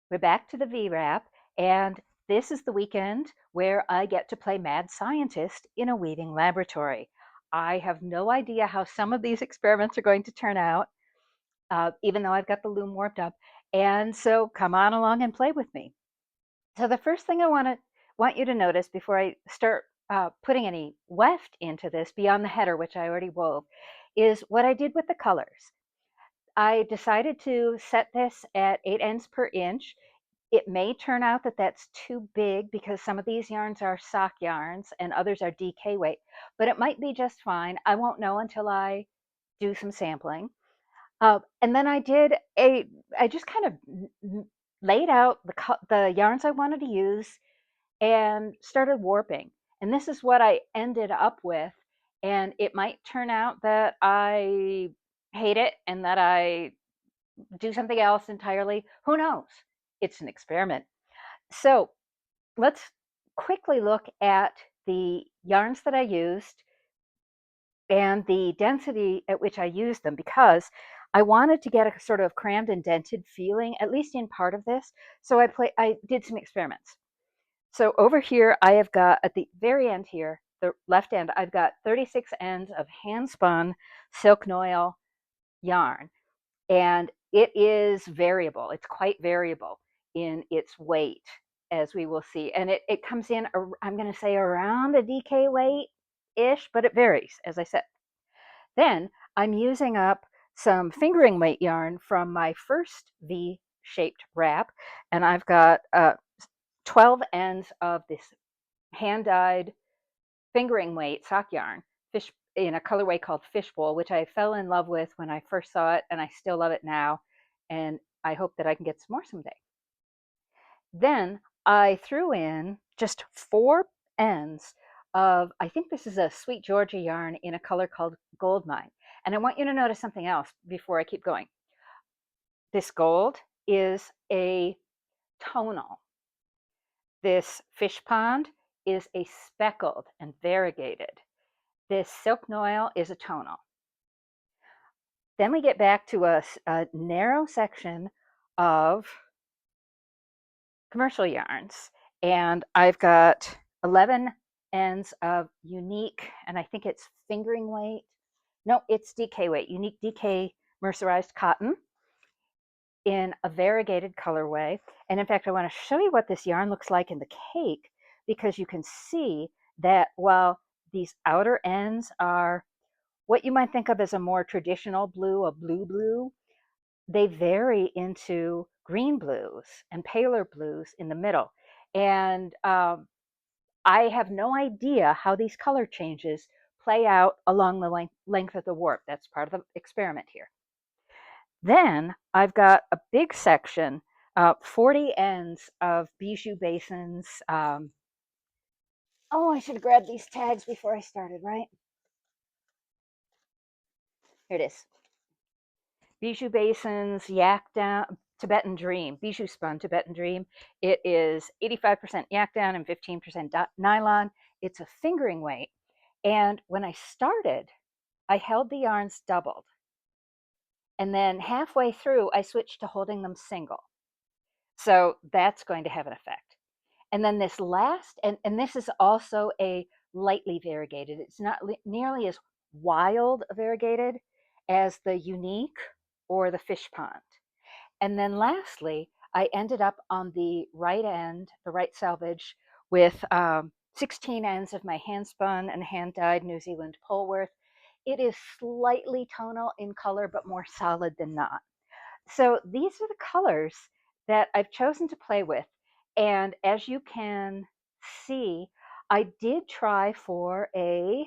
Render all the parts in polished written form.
We're back to the VWrap, and this is the weekend where I get to play mad scientist in a weaving laboratory. I have no idea how some of these experiments are going to turn out, even though I've got the loom warmed up. And so come on along and play with me. So the first thing I want you to notice before I start putting any weft into this beyond the header, which I already wove, is what I did with the colors. I decided to set this at 8 ends per inch. It may turn out that that's too big because some of these yarns are sock yarns and others are DK weight, but it might be just fine. I won't know until I do some sampling. And then I just kind of laid out the yarns I wanted to use and started warping. And this is what I ended up with. And it might turn out that I hate it and that I do something else entirely. Who knows? It's an experiment. So let's quickly look at the yarns that I used and the density at which I used them, because I wanted to get a sort of crammed and dented feeling, at least in part of this. So I did some experiments. So over here, I have got at the very end here, the left end, I've got 36 ends of hand spun silk noil yarn. And it is variable. It's quite variable in its weight, as we will see. And it comes in, I'm going to say around a DK weight-ish, but it varies, as I said. Then I'm using up some fingering weight yarn from my first V-shaped wrap, and I've got 12 ends of this hand-dyed fingering weight sock yarn, fish in a colorway called Fishbowl, which I fell in love with when I first saw it, and I still love it now. And I hope that I can get some more someday. Then I threw in just 4 ends of, I think this is a Sweet Georgia yarn in a color called Gold Mine. And I want you to notice something else before I keep going. This gold is a tonal. This fish pond is a speckled and variegated. This silk noil is a tonal. Then we get back to a narrow section of commercial yarns, and I've got 11 ends of unique, and I think it's fingering weight. No, it's DK weight, unique DK mercerized cotton in a variegated colorway. And in fact, I want to show you what this yarn looks like in the cake, because you can see that while these outer ends are what you might think of as a more traditional blue, a blue, they vary into green blues and paler blues in the middle. And I have no idea how these color changes play out along the length of the warp. That's part of the experiment here. Then I've got a big section, 40 ends of bijou basins. Oh, I should have grabbed these tags before I started, right? Here it is. Bijou basins, yak down, Tibetan Dream, bijou spun Tibetan Dream. It is 85% yak down and 15% nylon. It's a fingering weight. And when I started, I held the yarns doubled. And then halfway through, I switched to holding them single. So that's going to have an effect. And then this last, and this is also a lightly variegated. It's not nearly as wild variegated as the unique or the fish pond. And then lastly, I ended up on the right end, the right selvage, with 16 ends of my hand spun and hand dyed New Zealand Polworth. It is slightly tonal in color, but more solid than not. So these are the colors that I've chosen to play with. And as you can see, I did try for a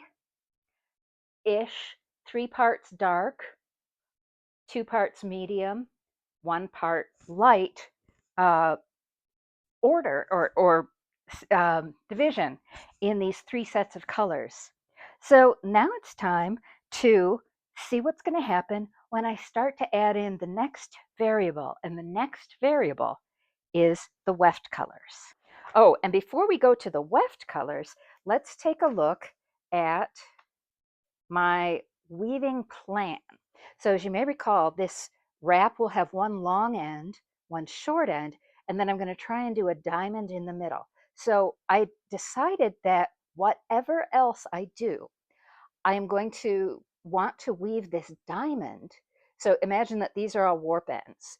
ish 3 parts dark, 2 parts medium, 1 part light uh, order or division in these 3 sets of colors. So now it's time to see what's going to happen when I start to add in the next variable, and the next variable is the weft colors. Oh, and before we go to the weft colors, let's take a look at my weaving plan. So as you may recall, this wrap will have 1 long end, 1 short end, and then I'm going to try and do a diamond in the middle. So I decided that whatever else I do, I am going to want to weave this diamond. So imagine that these are all warp ends.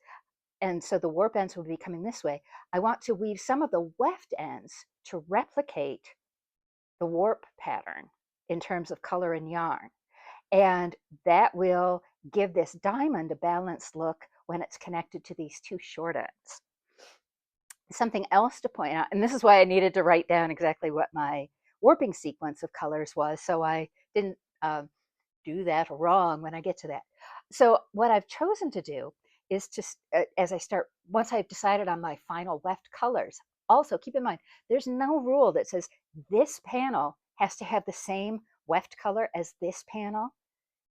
And so the warp ends will be coming this way. I want to weave some of the weft ends to replicate the warp pattern in terms of color and yarn. And that will give this diamond a balanced look when it's connected to these two short ends. Something else to point out, and this is why I needed to write down exactly what my warping sequence of colors was, so I didn't do that wrong when I get to that. So what I've chosen to do is to, as I start, once I've decided on my final weft colors, also keep in mind, there's no rule that says this panel has to have the same weft color as this panel.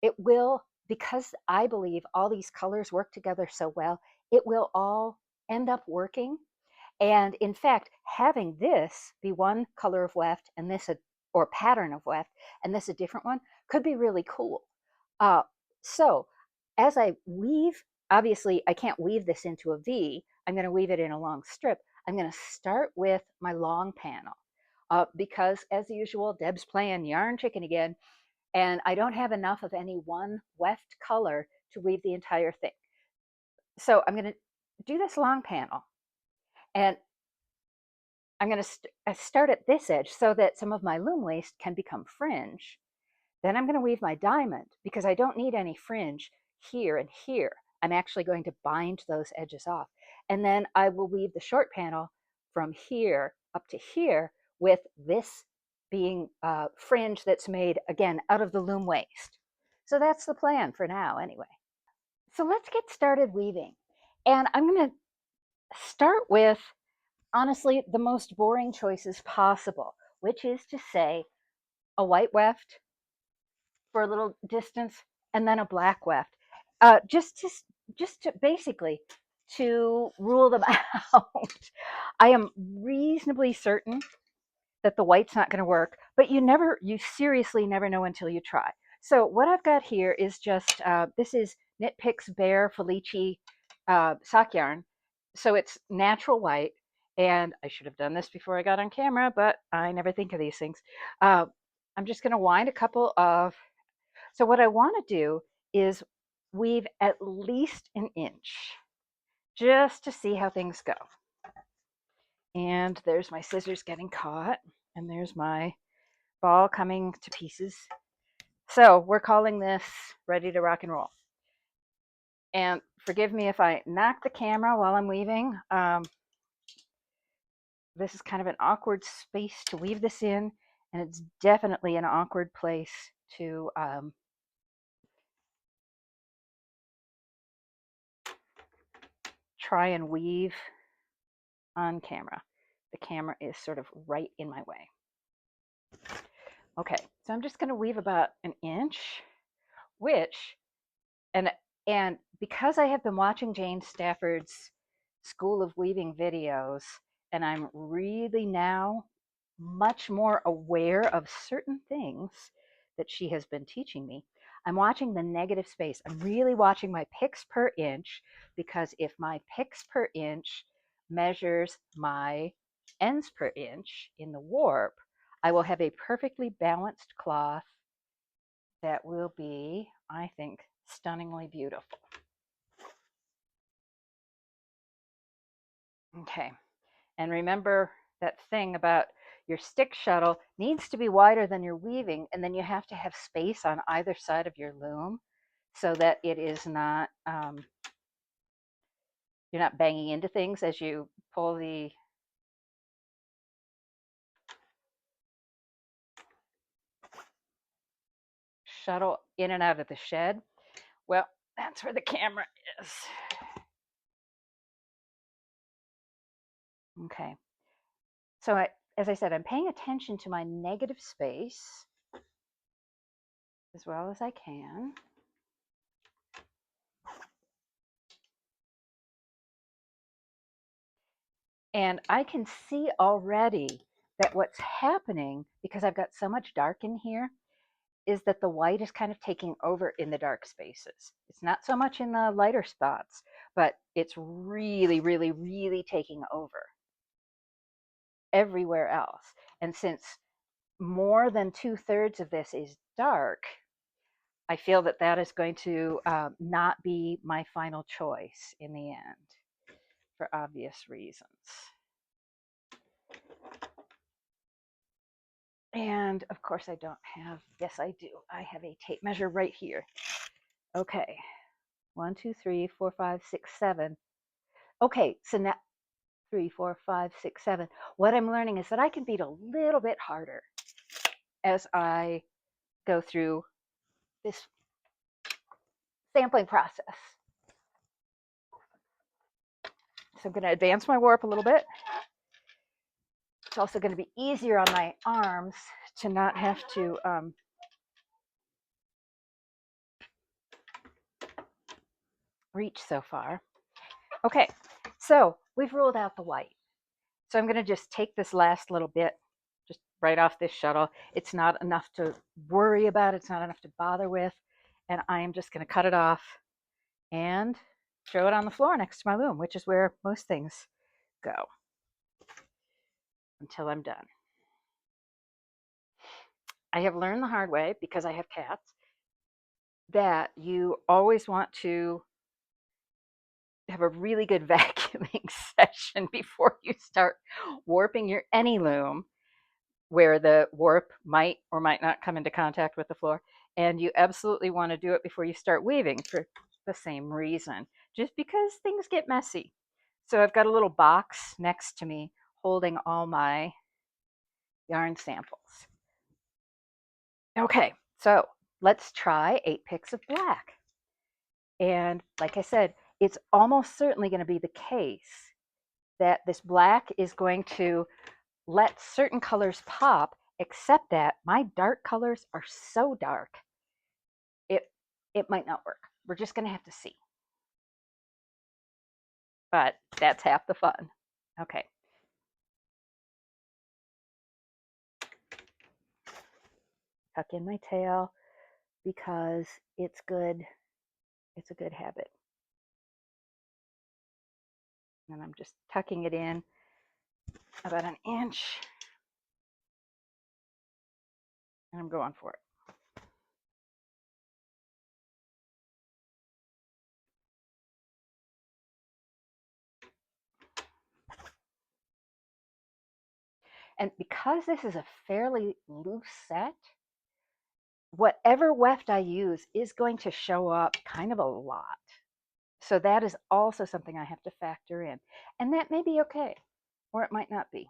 It will, because I believe all these colors work together so well, it will all end up working. And in fact, having this be one color of weft and this or pattern of weft and this a different one could be really cool. So as I weave, obviously I can't weave this into a V. I'm going to weave it in a long strip. I'm going to start with my long panel because, as usual, Deb's playing yarn chicken again, and I don't have enough of any one weft color to weave the entire thing. So I'm going to do this long panel, and I'm going to start at this edge so that some of my loom waste can become fringe. Then I'm going to weave my diamond because I don't need any fringe here and here. I'm actually going to bind those edges off. And then I will weave the short panel from here up to here with this being fringe that's made, again, out of the loom waste. So that's the plan for now anyway. So let's get started weaving. And I'm going to start with, honestly, the most boring choices possible, which is to say a white weft for a little distance and then a black weft, just to basically to rule them out. I am reasonably certain that the white's not going to work, but you seriously never know until you try. So what I've got here is just, this is Knit Picks Bare Felici sock yarn. So it's natural white, and I should have done this before I got on camera, but I never think of these things. I'm just going to wind a couple of, so what I want to do is weave at least an inch, just to see how things go. And there's my scissors getting caught, and there's my ball coming to pieces. So we're calling this ready to rock and roll. And forgive me if I knock the camera while I'm weaving. This is kind of an awkward space to weave this in, and it's definitely an awkward place to try and weave on camera. The camera is sort of right in my way. Okay, so I'm just going to weave about an inch, which, and because I have been watching Jane Stafford's School of Weaving videos, and I'm really now much more aware of certain things that she has been teaching me, I'm watching the negative space. I'm really watching my picks per inch, because if my picks per inch measures my ends per inch in the warp, I will have a perfectly balanced cloth that will be, I think, stunningly beautiful. Okay, and remember that thing about your stick shuttle needs to be wider than your weaving, and then you have to have space on either side of your loom so that it is not, you're not banging into things as you pull the shuttle in and out of the shed. Well, that's where the camera is. Okay, so as I said, I'm paying attention to my negative space as well as I can. And I can see already that what's happening, because I've got so much dark in here, is that the white is kind of taking over in the dark spaces. It's not so much in the lighter spots, but it's really, really, really taking over everywhere else. And since more than 2/3 of this is dark, I feel that that is going to not be my final choice in the end for obvious reasons. And of course I don't have, yes I do, I have a tape measure right here. Okay, 1, 2, 3, 4, 5, 6, 7. Okay, so now 3, 4, 5, 6, 7. What I'm learning is that I can beat a little bit harder as I go through this sampling process. So I'm going to advance my warp a little bit. It's also going to be easier on my arms to not have to reach so far. Okay, so we've ruled out the white. So I'm going to just take this last little bit just right off this shuttle. It's not enough to worry about. It's not enough to bother with. And I am just going to cut it off and throw it on the floor next to my loom, which is where most things go until I'm done. I have learned the hard way, because I have cats, that you always want to have a really good vacuuming session before you start warping your any loom, where the warp might or might not come into contact with the floor. And you absolutely want to do it before you start weaving for the same reason, just because things get messy. So I've got a little box next to me holding all my yarn samples. Okay, so let's try 8 picks of black. And like I said, it's almost certainly going to be the case that this black is going to let certain colors pop, except that my dark colors are so dark, it might not work. We're just going to have to see. But that's half the fun. Okay. Tuck in my tail, because it's good. It's a good habit. And I'm just tucking it in about an inch. And I'm going for it. And because this is a fairly loose set, whatever weft I use is going to show up kind of a lot. So that is also something I have to factor in. And that may be okay, or it might not be.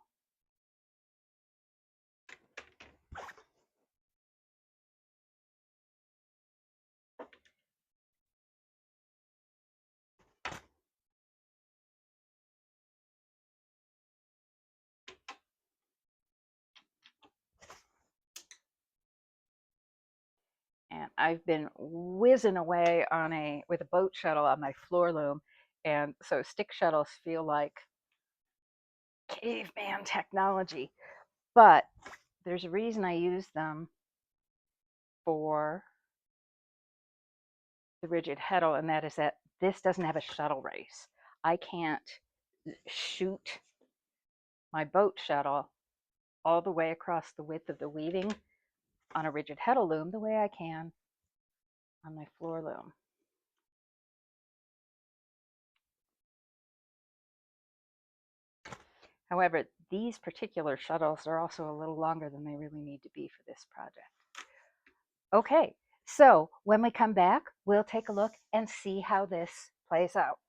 And I've been whizzing away with a boat shuttle on my floor loom. And so stick shuttles feel like caveman technology. But there's a reason I use them for the rigid heddle, and that is that this doesn't have a shuttle race. I can't shoot my boat shuttle all the way across the width of the weaving on a rigid heddle loom the way I can on my floor loom. However, these particular shuttles are also a little longer than they really need to be for this project. Okay, so when we come back, we'll take a look and see how this plays out.